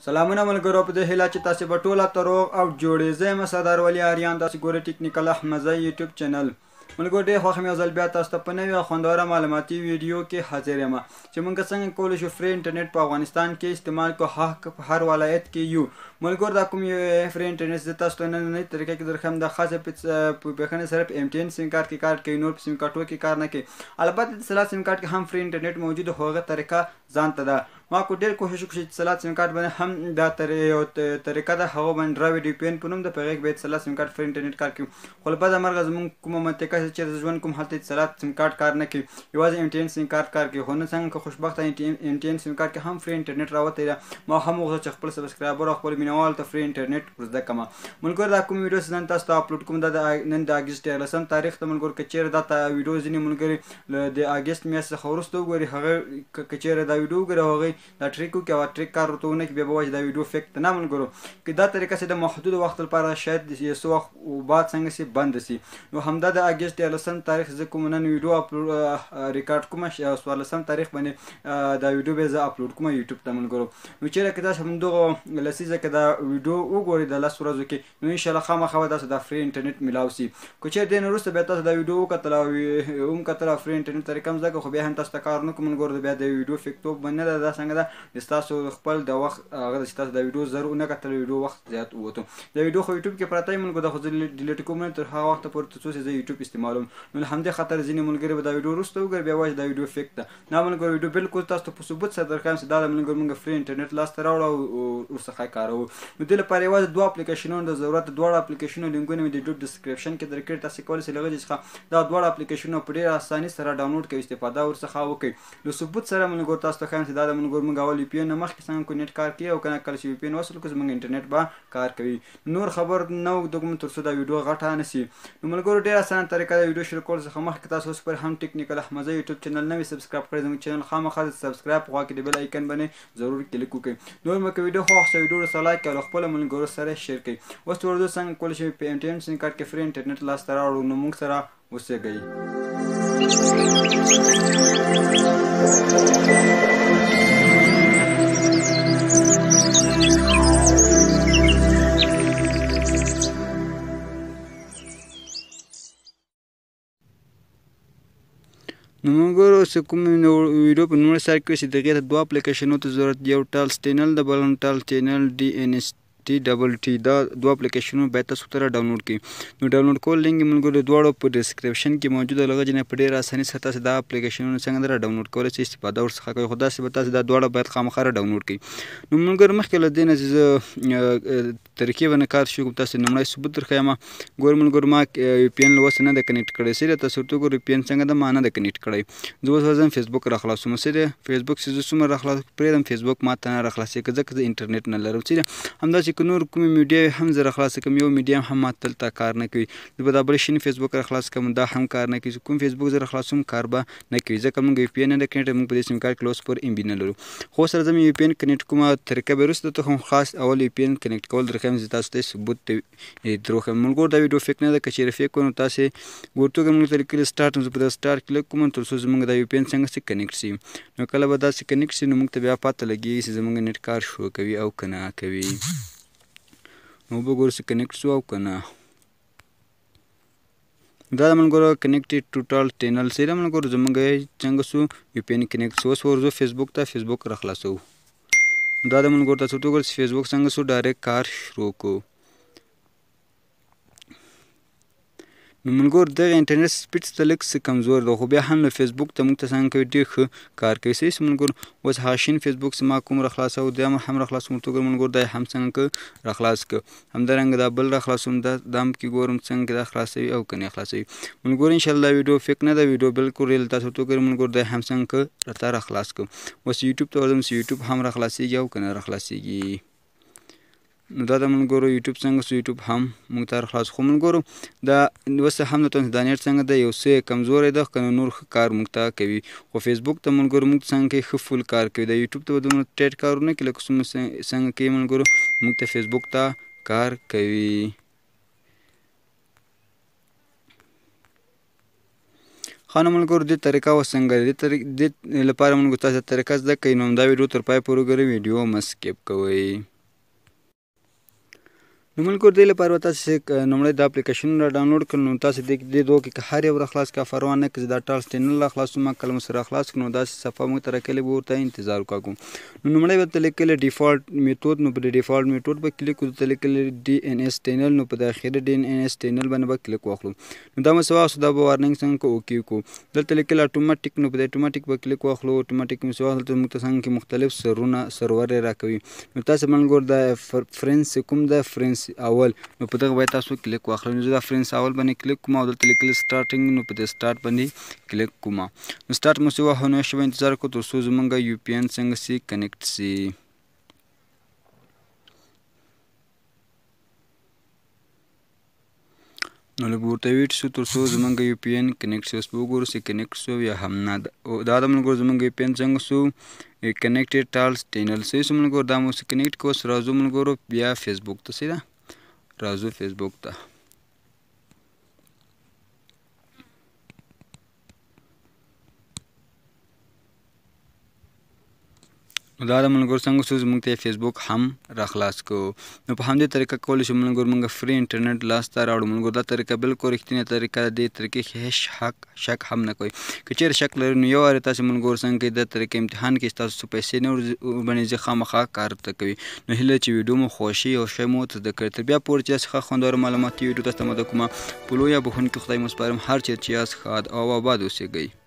سلامونه ملکرو په دې هیله چې تاسو به ټوله ته روغ او جوړې زه یم سردارولی اریان تاسو ګوری ټیګنیکل احمدزی یوټیوب چینل ملګرو ډېر خوښ یم یو ځل بیا تاسو ته په نوې او خوندوره معلوماتي ویډیو کې حاضر یم چې موږ څنګه کولی شو فری انټرنیټ په افغانستان کې استعمال کو په هر ولایت کې یو ملګرو دا کوم فری انټرنیټ زه تاسو ته نن طریقه کې درښیم دا خاصه په بخښنې سره په MTN سیم کارت کې کار کوي نور په سیم کارتو کې کار نه کوي البته د سلا سیم کارت کې هم فری انټرنیټ موجود خو هغه طریقه ځان ته ده ما کو ډېر کوشش وکړ چې سلا سیم کارت باندې هم دا طریقه ده هغه باندې راوي ډي پی ان په نوم د په هغې کې باید سلا سیم کارت فری انټرنیټ کار کوي خو له بده مرغه زموږ کومه منطقه چې ژوند کوم هلته سلا سیم کارت کار نه کوي یوازې MTN سیم کارت کار کوي خو نن څنګه که خوشبخته MTN سیم کارت کې هم فری انټرنیټ راوتی ده ما هم وغوښتل چې خپل سبسکرایبر او خپل مینوال ته فری انټرنیټ ورزده کړم ملګرو دا کوم ویډیو نن تاسو ته اپلود کوم دا نن د اګست 18 تاریخ ته ملګرو که چیرې دا ویډیو ځینې ملګري د اګست میاشتې څخه وروسته وګوري هغه که چیرې دا ویډیو وګوري هغوی دا ټریک وکړي او ټریک کار ورته ونه کړي بیا به وایي دا ویډیو فیک ده نه ملګرو که دا طریقه چې د محدود وخت لپاره شاید یو څه وخت بعد څنګه سي بند سي نو همدا د اګست 18 تاریخ زه کوم نن ویډیو ریکارډ کوم 14 تاریخ باندې دا ویډیو به زه اپلود کوم یوټیوب ته ملګرو نو چیرې که تاسو همدغه لسیزه کې دا ویډیو وګورئ د 10 ورځو کې نو انشاءالله خامخا به تاسو دا فری انټرنیټ میلاو سي که چیرې دې نه وروسته بیا تاسو دا ویډیو وکتل او وکتل فری انټرنیټ طریقه هم زده کړه خو بیا هم تاسو ته کار نه کوم ملګرو بیا د ویډیو فیکټوب باندې نه ده دا څنګه ده د ستاسو خپل د وخت هغه چې تاسو دا ویډیو زر ونه کتل ویډیو وخت زیات ووتو دا ویډیو خو یوټیوب کې پراته ملګرو دا خو زه ډیلیټ کوم نه تر هغه وخته پورې تر څو چې زه یوټیوب استعمالوم نو له همدې خاطر ځینې ملګري به دا ویډیو وروسته وګوري بیا وایي دا ویډیو فیک ده نه ملګرو ویډیو بالکل تاسو ته په ثبوت سره درښیم چې دا د ملګرو موږ فری انټرنیټ لاسته راوړو او ورڅخه کاروو نو دې لپاره یوازې دوه اپلیکیشنونو د ضرورت دواړه اپلیکیشنونو لینکونه مې د یوټیوب ډسکرپشن کې درکړي تاسو کولی شئ له هغې څخه دا دواړه اپلیکیشنونه په ډېره اساني سره ډاونلوډ کوئ استفاده ورڅخه وکړئ له ثبوت سره ملګرو تاسو ته ښایم چې دا د ملګرو موږ اول VPN نه مخکې څنګه کو نیټ کار کوي او که نه کله چې VPN وصل کړو زموږ انټرنیټ به کار کوي نور خبر نه اوږدوم تر څو دا ویډیو غټه نه سي نو ملګرو ډېره اسانه طریقه ده ویډیو شروع کولو څخه مخکې تاسو اوس پر هم ټیګنیکل احمدزی یوټیوب چینل نوی سبسکرایب کړئ زموږ چینل خامخا د سبسکرایب په خوا کې د بیل آیکن باندې ضرور کلیک وکړئ نور مو که ویډیو خوښ شوه ویډیو سره لایک کړئ او خپلو ملګرو سره شیر کړئ اوس ورځو څنګه کولی شئ په MTN سیم کارت کې فری انټرنیټ لاسته راوړو نو موږ سره نو ملګرو چې کوم ویډیو په نوموړي سایټ کې چې د هغې ته دوه اپلیکیشنونو ته ضرورت یو ټال چینل د بل ټال چینل DNST دا دوه اپلیکیشنونه باید تاسو ته ډاونلوډ کړئ نو ډاونلوډ کول لینک یې ملګرو دواړو په ډسکرپشن کې موجوده له هغه جنه په ډېره اساني سره تاسو دا اپلیکیشنونه څنګه در ډاونلوډ کولی شئ استفاده ورڅخه کوئ خو داسې به تاسو دا دواړه باید خامخا ډاونلوډ کړئ نو ملګرو مخکې له دې نه چې زه طریقې باندې کار شروع کوم تاسو لومړی ثبوت درښیم ګورئ ملګرو ما VPN له اوسه نه ده کنیکټ کړی سیده تاسو ورته وګورئ VPN څنګه ده ما نه ده کنیکټ کړی زه اوس ورځم فیسبوک راخلاصوم سیده فیسبوک چې زه څومره پرېږدم فیسبوک ما ته نه راخلاصېږي ځکه زه انټرنیټ نه لرم سیده همداسې که نور کومې میډیا هم زه راخلاصه کړم یو میډیا هم ما دلته کار نه کوي زه به دا بل شین فیسبوک راخلاص کړم دا هم کار نه کوي کوم فیسبوک زه راخلاصوم کار به نه کوي ځکه موږ VPN نه ده کنیکټ موږ په دې سیم کارت کې اوس پر MB نه لرو خو سره زه مې VPN کنیکټ کومه طریقه به وروسته ته هم خاص اول VPN کنیکټ کول درښیم زه تاسو ته ثبوت دروښیم ملګرو دا ویډیو فیک نه ده که چیرې فیک وي نو تاسې ګورتوګه موږ ته لیکلي سټارټ زه په دا سټارټ کلیک کوم تر څو زموږ دا VPN څنګه سي کنیکټ سي نو کله به داسې کنیکټ سي نو موږ ته بیا پته لګېږي چې زموږ نیټ کار شروع کوي او که نه کوي نو وګورو چې کنیکټ سو او که نه دا د ملګرو کنیکټ ټوټال چینل سره ملګرو زموږ څنګه سو VPN کنیکټ سو اوس ورځو فیسبوک ته فیسبوک راخلاصو دا د ملګرو تاسو ته وګورئ چې فیسبوک څنګه سو ډایرکټ کار شروع کو نو ملګرو دغه انټرنیټ سپیډ څه لږ څه کمزور ده خو بیا هم له فیسبوک ته موږ ته څنګه کوي ډېر ښه کار کوي صحیح څه ملګرو اوس هاشین فیسبوک چې ما کوم راخلاصوو دا هم راخلاصوم ورته وګورم ملګرو دا یې هم څنګه راخلاص کړه همدارنګه دا بل راخلاصوم دا هم پکې ګورم څنګه دا خلاصوي او که نه خلاصوي ملګرو انشاءالله دا ویډیو فیک نه ده ویډیو بالکل ریل تاسو ورته وګورئ ملګرو دا یې هم څنګه راته راخلاص کړه اوس یوټیوب ته ورځم چې یوټیوب هم راخلاصېږي او که نه راخلاصېږي نو دا د ملګرو یوټیوب څنګه سو یوټیوب هم موږ ته راخلاص خو ملګرو دا اوس هم نتون دا نیټ څنګه ده یو څه کمزوری ده که نور ښه کار موږ ته کوي خو فیسبوک ته ملګرو موږ څنګه کوي ښه فول کار کوي دا یوټیوب ته به دومره ټیټ کارونه کوي لکه څنګه کوي ملګرو موږ ته فیسبوک ته کار کوي ښه نو ملګرو دې طریقه اوس څنګه ده دې لپاره مونږ تاسو طریقه زده کړئ نو همدا ویډیو تر پای پورې وګورئ ویډیو مه سکیپ کوئ نو ملګرو دې لپاره تاسو لومړی د اپلیکیشن را ډاونلوډ کړئ. نو تاسو دې دوه کې هر یو را خلاص کړه پروا نه کړئ. دا ټال چینل را خلاصوم کله مو سره خلاص کړو نو داسې صفحه موږ ته راکلې به ورته انتظار وکړو. نو لومړی به ته لیکلی ډیفالټ میتود. نو په دې ډیفالټ میتود به کلیک وکړو. ته لیکلی ډي ان اس چینل. نو په د اخري ډي ان اس چینل باندې به کلیک واخلو. نو دا مو څه واخلو دا به وارننګ څنګه اوکې وکړو. دلته لیکلی اټومیټیک. نو په دې اټومیټیک به کلیک واخلو. اټومیټیک مو څه واخلو دلته موږ ته څنګه کې مختلف سرور یې راکوي. نو تاسو ملګرو د فرنس کوم د فرنس اول نو په دغه باید تاسو کلیک واخلئ. نو زه د فرنس اول باندې کلیک کوم او دلته لیکلی سټارټینګ. نو په دې سټارټ باندې کلیک کوم. نو سټارټ مو څه وهو نو شی به انتظار کوو تر څو زمونږ یو پی ان څنګه سي کنیکټ سي. نو لږ ورته ویټ شو تر څو زمونږ یو پی ان کنیکټ شي. اوس به وګورو چې کنیکټ شو یا هم نه. دا د ملګرو زمونږ یو پی ان څنګه شو کنیکټډ ټال چینل صحیح شو ملګرو. دا مو کنیکټ کړو. اوس راځو ملګرو بیا فیسبوک ته. صحیح ده راځو فیسبوک ته. نو دا د ملګرو څنګه شو زموږ ته فیسبوک هم را خلاص کړو. نو په همدې طریقه کولی شو ملګرو موږ فري انټرنیټ لاسته راوړو. ملګرو دا طریقه بالکل رښتینې طریقه ده. دې طریقې کې هیڅ شک هم نه کوئ. که چیرې شک لرئ نو یو وارې تاسې ملګرو څنګه کوئ د طریقې امتحان کې ستاسو څه پیسې نه ورباندې خامخا کار ته کوي. نو هیله چې ویډیو مو خوښي او ښه مو زده کړئ. تر بیا پورې چې داسې ښه خوندوره معلوماتي ویډیو تاسو ته مدد کومه په لویه بخښونکي خدای مو سپارم. هر چیرې چې یاست ښاد او آباد اوسیږئ.